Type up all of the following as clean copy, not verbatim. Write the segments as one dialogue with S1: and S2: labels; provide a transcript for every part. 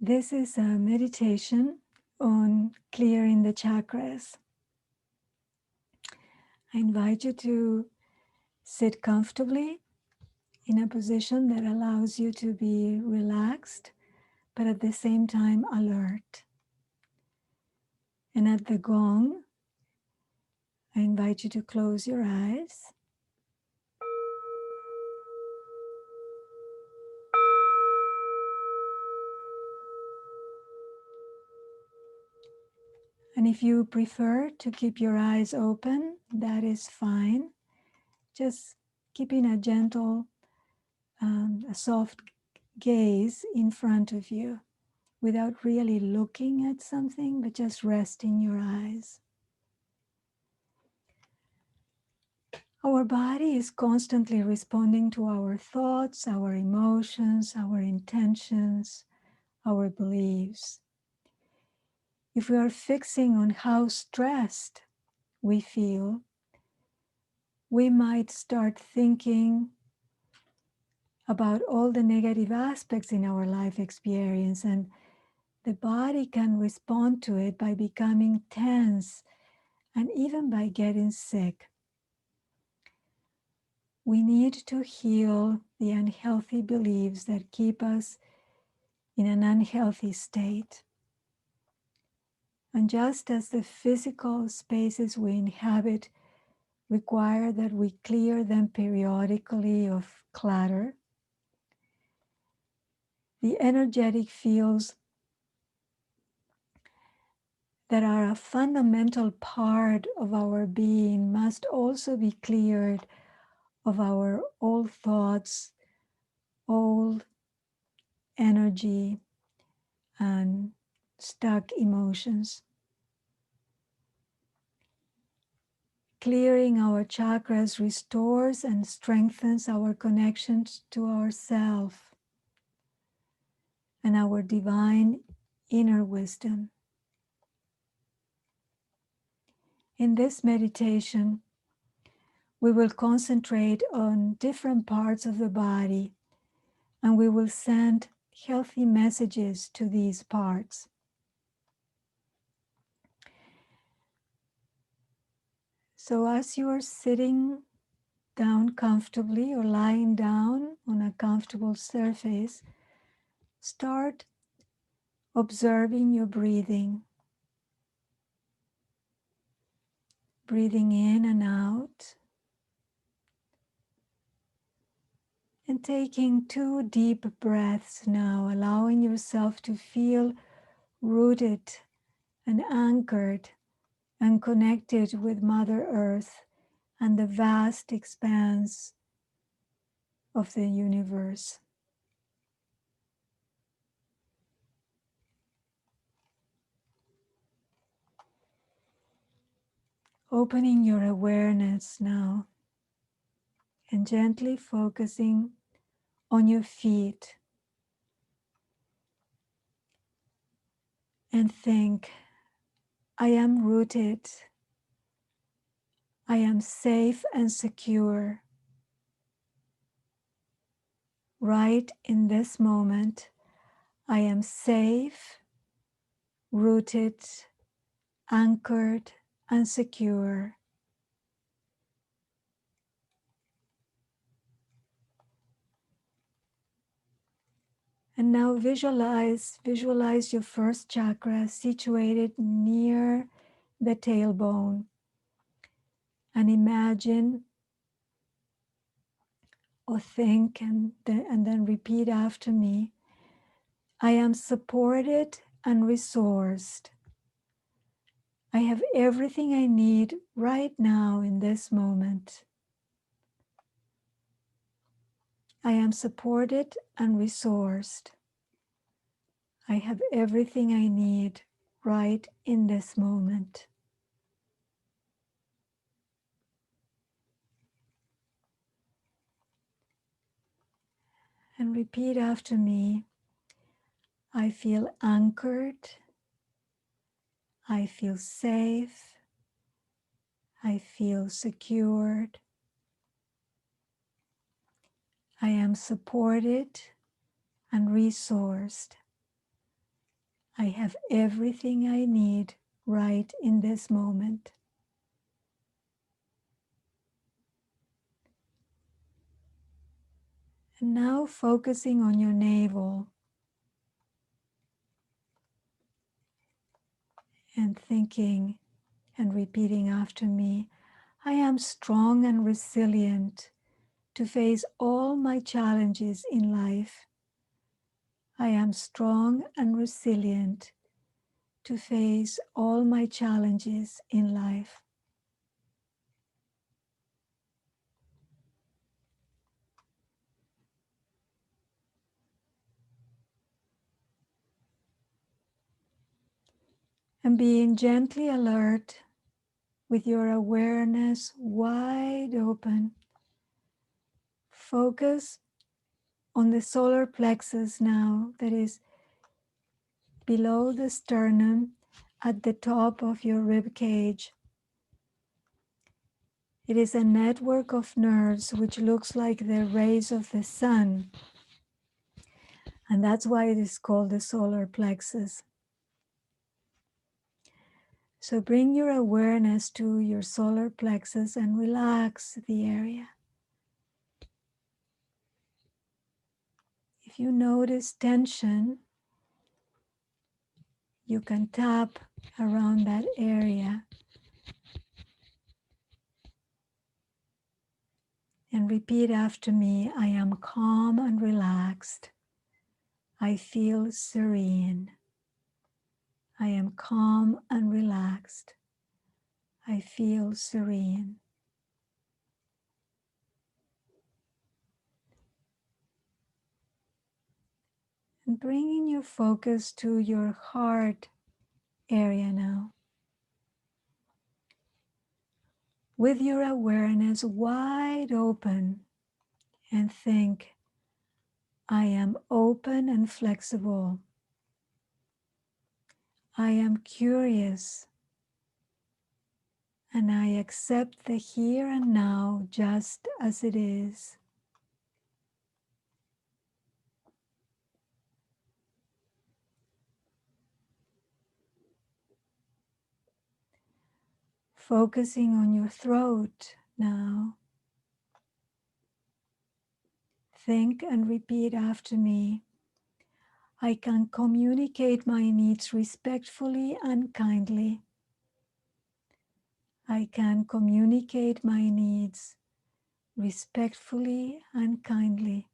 S1: This is a meditation on clearing the chakras. I invite you to sit comfortably in a position that allows you to be relaxed, but at the same time alert. And at the gong, I invite you to close your eyes. And if you prefer to keep your eyes open, that is fine. Just keeping a gentle, a soft gaze in front of you without really looking at something, but just resting your eyes. Our body is constantly responding to our thoughts, our emotions, our intentions, our beliefs. If we are fixing on how stressed we feel, we might start thinking about all the negative aspects in our life experience, and the body can respond to it by becoming tense and even by getting sick. We need to heal the unhealthy beliefs that keep us in an unhealthy state. And just as the physical spaces we inhabit require that we clear them periodically of clutter, the energetic fields that are a fundamental part of our being must also be cleared of our old thoughts, old energy, and stuck emotions. Clearing our chakras restores and strengthens our connections to ourself and our divine inner wisdom. In this meditation, we will concentrate on different parts of the body, and we will send healthy messages to these parts. So as you are sitting down comfortably or lying down on a comfortable surface, start observing your breathing. Breathing in and out. And taking 2 deep breaths now, allowing yourself to feel rooted and anchored and connected with Mother Earth and the vast expanse of the universe. Opening your awareness now and gently focusing on your feet, and think, I am rooted, I am safe and secure. Right in this moment, I am safe, rooted, anchored, and secure. And now visualize your first chakra situated near the tailbone. And imagine or think and then repeat after me. I am supported and resourced. I have everything I need right now in this moment. I am supported and resourced. I have everything I need right in this moment. And repeat after me. I feel anchored. I feel safe. I feel secured. I am supported and resourced. I have everything I need right in this moment. And now focusing on your navel and thinking and repeating after me, I am strong and resilient to face all my challenges in life. I am strong and resilient to face all my challenges in life. And being gently alert with your awareness wide open. Focus on the solar plexus now, that is below the sternum at the top of your rib cage. It is a network of nerves which looks like the rays of the sun, and that's why it is called the solar plexus. So bring your awareness to your solar plexus and relax the area. If you notice tension, you can tap around that area and repeat after me, I am calm and relaxed. I feel serene. I am calm and relaxed. I feel serene. And bringing your focus to your heart area now. With your awareness wide open, and think, I am open and flexible. I am curious, and I accept the here and now just as it is. Focusing on your throat now. Think and repeat after me. I can communicate my needs respectfully and kindly. I can communicate my needs respectfully and kindly.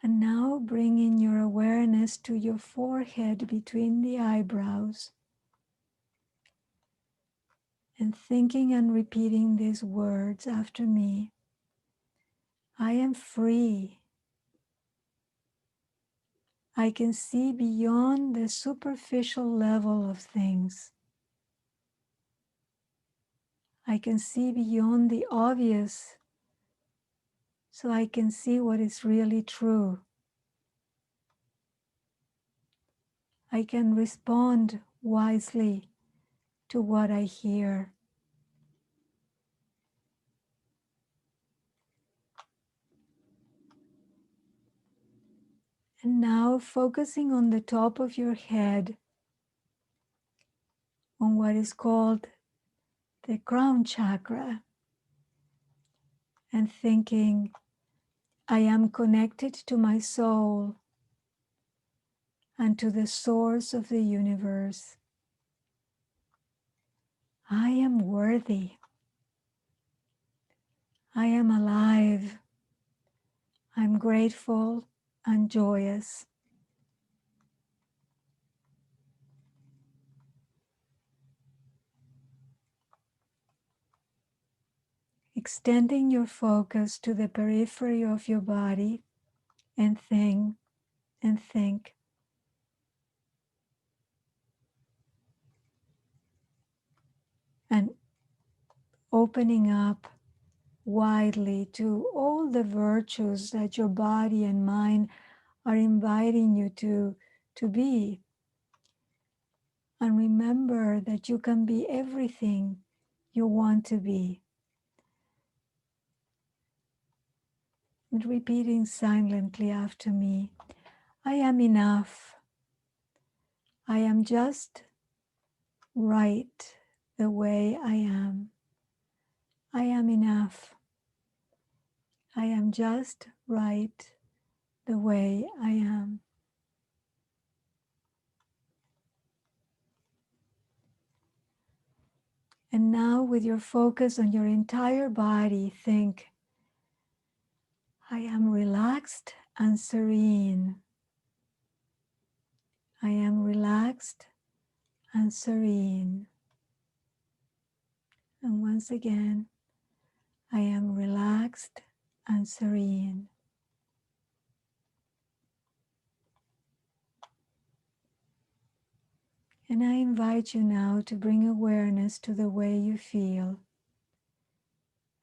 S1: And now bringing your awareness to your forehead between the eyebrows and thinking and repeating these words after me. I am free. I can see beyond the superficial level of things. I can see beyond the obvious, so I can see what is really true. I can respond wisely to what I hear. And now focusing on the top of your head, on what is called the crown chakra, and thinking, I am connected to my soul and to the source of the universe. I am worthy. I am alive. I'm grateful and joyous. Extending your focus to the periphery of your body and think, and opening up widely to all the virtues that your body and mind are inviting you to be. And remember that you can be everything you want to be. and repeating silently after me. I am enough. I am just right the way I am. I am enough. I am just right the way I am. And now, with your focus on your entire body, think, I am relaxed and serene. I am relaxed and serene. And once again, I am relaxed and serene. And I invite you now to bring awareness to the way you feel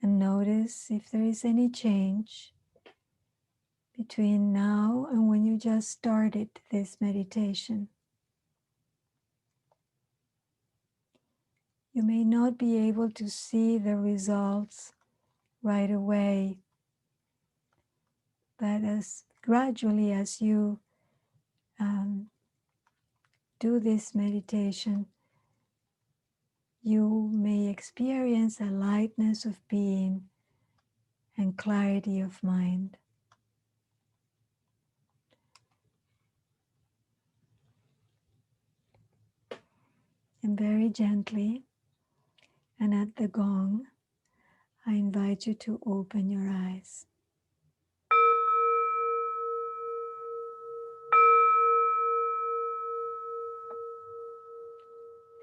S1: and notice if there is any change between now and when you just started this meditation. You may not be able to see the results right away, but as gradually as you do this meditation, you may experience a lightness of being and clarity of mind. And very gently, and at the gong, I invite you to open your eyes.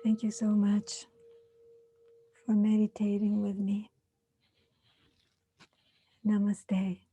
S1: Thank you so much for meditating with me. Namaste.